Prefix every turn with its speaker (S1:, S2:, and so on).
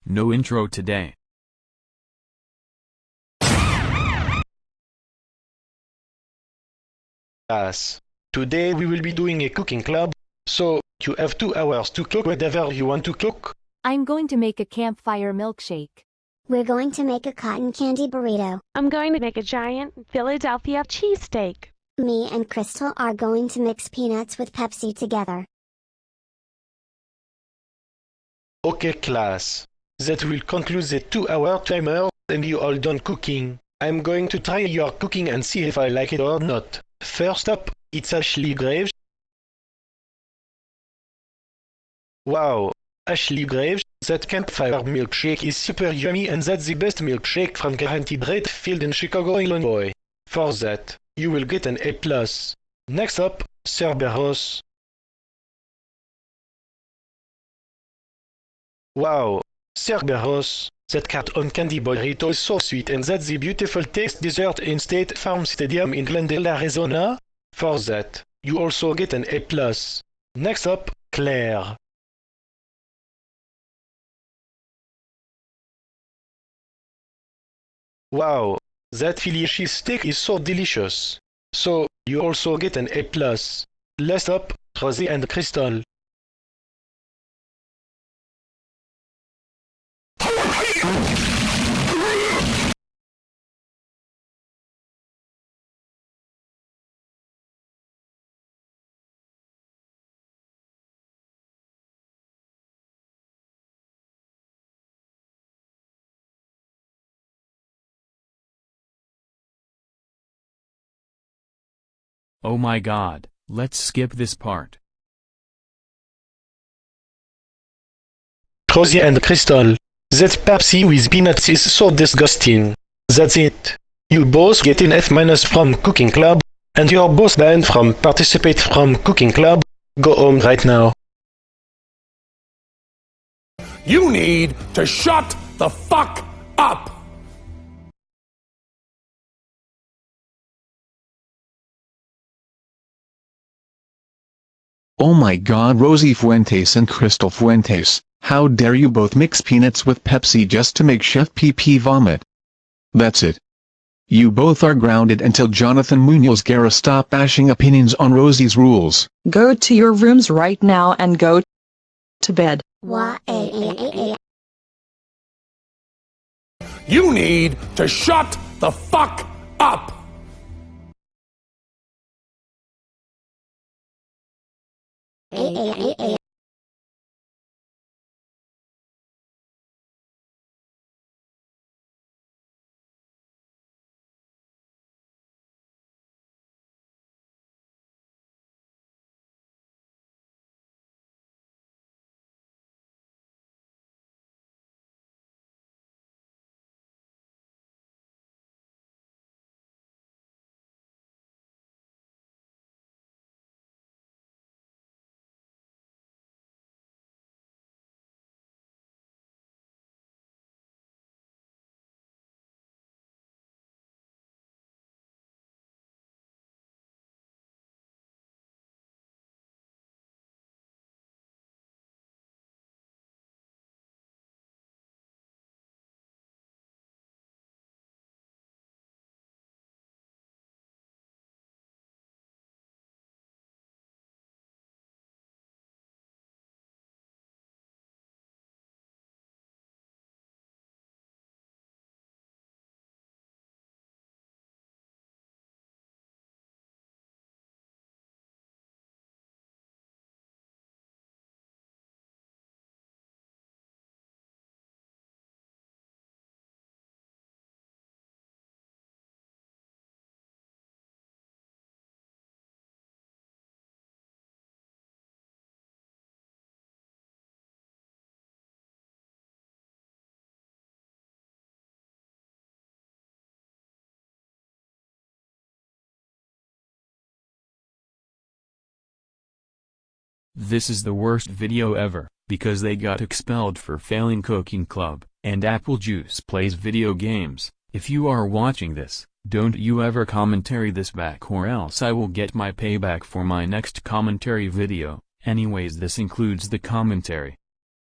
S1: No intro today.
S2: Class. Today we will be doing a cooking club, so you have 2 hours to cook whatever you want to cook.
S3: I'm going to make a campfire milkshake.
S4: We're going to make a cotton candy burrito.
S5: I'm going to make a giant Philadelphia cheesesteak.
S4: Me and Crystal are going to mix peanuts with Pepsi together.
S2: Okay class. That will conclude the 2-hour timer and you all done cooking. I'm going to try your cooking and see if I like it or not. First up, it's Ashley Graves. Wow, Ashley Graves, that campfire milkshake is super yummy and that's the best milkshake from Guaranteed Rate Field in Chicago, Illinois. For that, you will get an A+. Next up, Cerberus. Wow, Cerberus, that cotton candy burrito is so sweet and that's the beautiful taste dessert in State Farm Stadium in Glendale, Arizona. For that, you also get an A+. Next up, Claire. Wow, that Philly cheesesteak is so delicious. So, you also get an A+. Last up, Rosie and Crystal.
S1: Oh my god, let's skip this part.
S2: Rosie and Crystal. That Pepsi with peanuts is so disgusting. That's it. You both get an F- from Cooking Club, and you're both banned from Participate from Cooking Club. Go home right now.
S6: You need to shut the fuck up!
S7: Oh my god, Rosie Fuentes and Crystal Fuentes, how dare you both mix peanuts with Pepsi just to make Chef PP vomit. That's it. You both are grounded until Jonathan Munoz Guerra stop bashing opinions on Rosie's rules.
S8: Go to your rooms right now and go to bed.
S6: You need to shut the fuck up!
S1: This is the worst video ever, because they got expelled for failing Cooking Club, and Apple Juice plays video games. If you are watching this, don't you ever commentary this back or else I will get my payback for my next commentary video. Anyways, this includes the commentary.